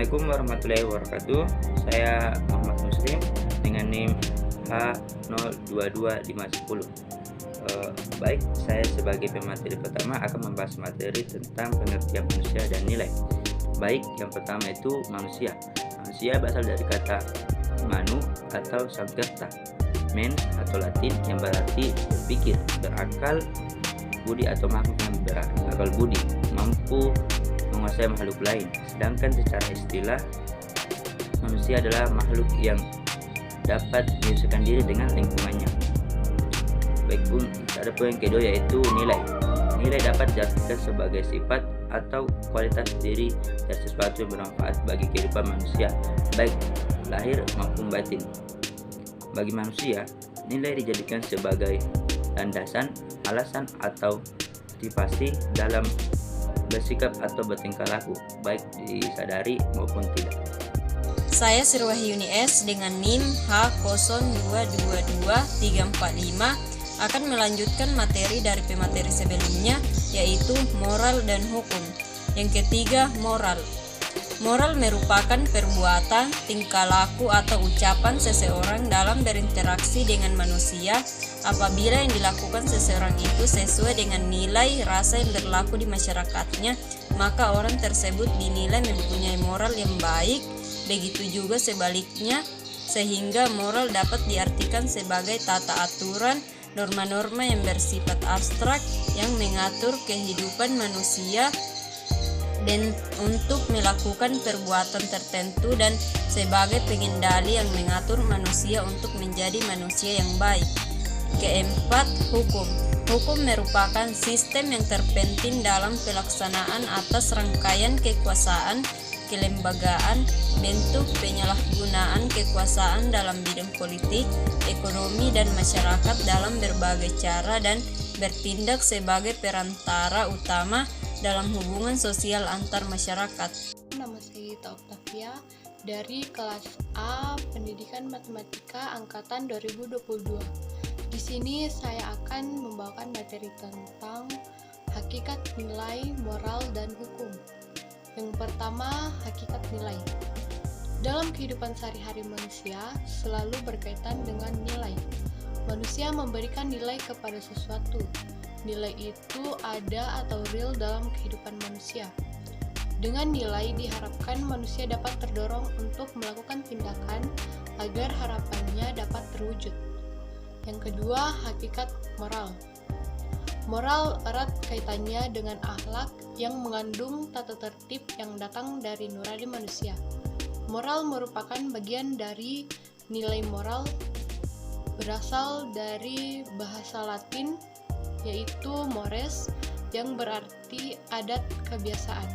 Assalamualaikum warahmatullahi wabarakatuh. Saya Muhammad Muslim dengan NIM H022510. Baik, saya sebagai pemateri pertama akan membahas materi tentang pengertian manusia dan nilai. Baik, yang pertama itu manusia. Manusia berasal dari kata manu atau Sanskerta, mens atau Latin yang berarti berpikir, berakal, budi atau makhluk yang berakal budi, mampu menguasai makhluk lain. Sedangkan secara istilah, manusia adalah makhluk yang dapat menyesuaikan diri dengan lingkungannya. Baik pun, ada poin kedua yaitu nilai. Nilai dapat diartikan sebagai sifat atau kualitas diri dan sesuatu yang bermanfaat bagi kehidupan manusia, baik lahir maupun batin. Bagi manusia, nilai dijadikan sebagai landasan, alasan atau motivasi dalam bersikap atau bertingkah laku, baik disadari maupun tidak. Saya Sirwahyuni S dengan NIM H0222-345 akan melanjutkan materi dari pemateri sebelumnya, yaitu moral dan hukum. Yang ketiga, moral. Moral merupakan perbuatan, tingkah laku atau ucapan seseorang dalam berinteraksi dengan manusia apabila yang dilakukan seseorang itu sesuai dengan nilai rasa yang berlaku di masyarakatnya, maka orang tersebut dinilai mempunyai moral yang baik. Begitu juga sebaliknya, sehingga moral dapat diartikan sebagai tata aturan, norma-norma yang bersifat abstrak yang mengatur kehidupan manusia dan untuk melakukan perbuatan tertentu dan sebagai pengendali yang mengatur manusia untuk menjadi manusia yang baik. Keempat, hukum. Hukum merupakan sistem yang terpenting dalam pelaksanaan atas rangkaian kekuasaan, kelembagaan, bentuk penyalahgunaan kekuasaan dalam bidang politik, ekonomi, dan masyarakat dalam berbagai cara dan bertindak sebagai perantara utama dalam hubungan sosial antar masyarakat. Nama saya Gita Octavia dari kelas A Pendidikan Matematika angkatan 2022. Di sini saya akan membawakan materi tentang hakikat nilai, moral, dan hukum. Yang pertama, hakikat nilai. Dalam kehidupan sehari-hari manusia selalu berkaitan dengan nilai. Manusia memberikan nilai kepada sesuatu. Nilai itu ada atau real dalam kehidupan manusia. Dengan nilai diharapkan manusia dapat terdorong untuk melakukan tindakan agar harapannya dapat terwujud. Yang kedua, hakikat moral. Moral erat kaitannya dengan akhlak yang mengandung tata tertib yang datang dari nurani manusia. Moral merupakan bagian dari nilai moral, berasal dari bahasa Latin yaitu mores yang berarti adat kebiasaan.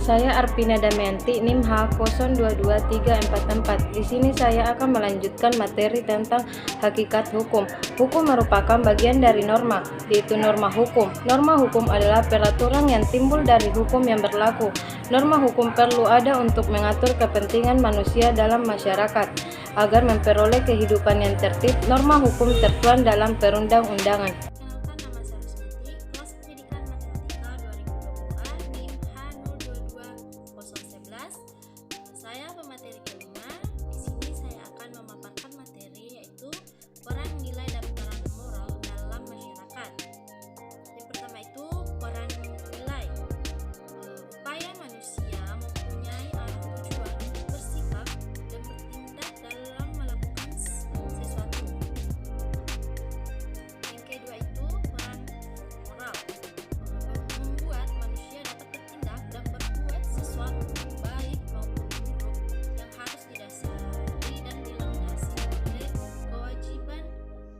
Saya Arpina Damayanti, NIM H022344. Di sini saya akan melanjutkan materi tentang hakikat hukum. Hukum merupakan bagian dari norma, yaitu norma hukum. Norma hukum adalah peraturan yang timbul dari hukum yang berlaku. Norma hukum perlu ada untuk mengatur kepentingan manusia dalam masyarakat. Agar memperoleh kehidupan yang tertib, norma hukum tertuang dalam perundang-undangan. Saya pemateri kelima. Di sini saya akan memaparkan materi yaitu peran nilai dan peran moral dalam masyarakat. Yang pertama itu peran nilai. Upaya manusia mempunyai arah tujuan, bersikap dan bertindak dalam melakukan sesuatu. Yang kedua itu peran moral. Membuat manusia dapat bertindak dan berbuat sesuatu baik maupun yang harus didasari dan dilandasi oleh kewajiban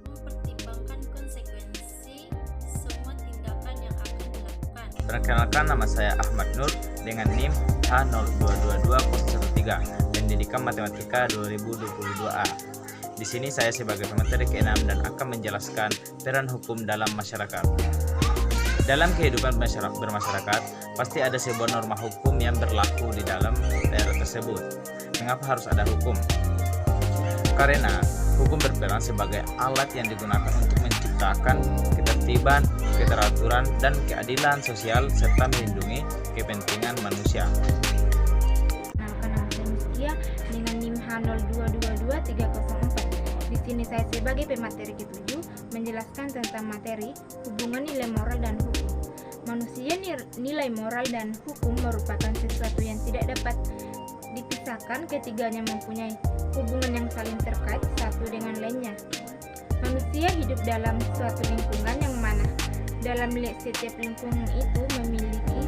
mempertimbangkan konsekuensi semua tindakan yang akan dilakukan. Perkenalkan, nama saya Ahmad Nur dengan NIM H0222-13, Pendidikan Matematika 2022A. Di sini saya sebagai pemateri ke-6 dan akan menjelaskan peran hukum dalam masyarakat. Dalam kehidupan bermasyarakat, pasti ada sebuah norma hukum yang berlaku di dalam daerah tersebut. Mengapa harus ada hukum? Karena hukum berperan sebagai alat yang digunakan untuk menciptakan ketertiban, keteraturan, dan keadilan sosial serta melindungi kepentingan manusia. manusia dengan NIM H0222304. Di sini saya sebagai pemateri ke-7 menjelaskan tentang materi hubungan nilai moral dan hukum. Manusia nilai moral dan hukum merupakan sesuatu yang tidak dapat dipisahkan, ketiganya mempunyai hubungan yang saling terkait satu dengan lainnya. Manusia hidup dalam suatu lingkungan yang mana dalam setiap lingkungan itu memiliki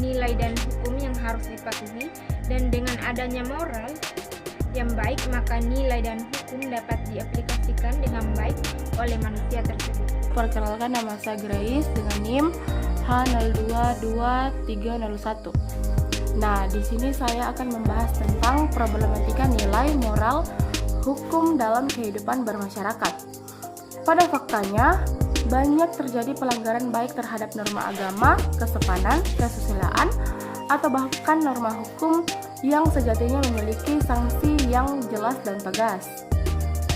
nilai dan hukum yang harus dipatuhi, dan dengan adanya moral yang baik maka nilai dan hukum dapat diaplikasikan dengan baik oleh manusia tersebut. Perkenalkan, nama saya Grace dengan NIM H0222301. Nah, di sini saya akan membahas tentang problematika nilai moral hukum dalam kehidupan bermasyarakat. Pada faktanya, banyak terjadi pelanggaran baik terhadap norma agama, kesopanan, kesusilaan, atau bahkan norma hukum yang sejatinya memiliki sanksi yang jelas dan tegas.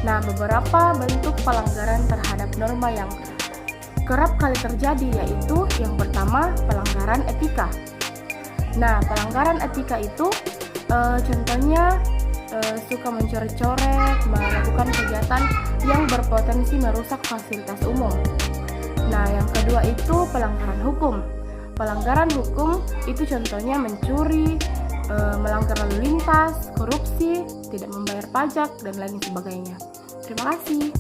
Nah, beberapa bentuk pelanggaran terhadap norma yang kerap kali terjadi yaitu yang pertama, pelanggaran etika. Nah, pelanggaran etika itu contohnya suka mencoret-coret, melakukan kegiatan yang berpotensi merusak fasilitas umum. Nah, yang kedua itu pelanggaran hukum. Pelanggaran hukum itu contohnya mencuri, melanggar lalu lintas, korupsi, tidak membayar pajak, dan lain sebagainya. Terima kasih.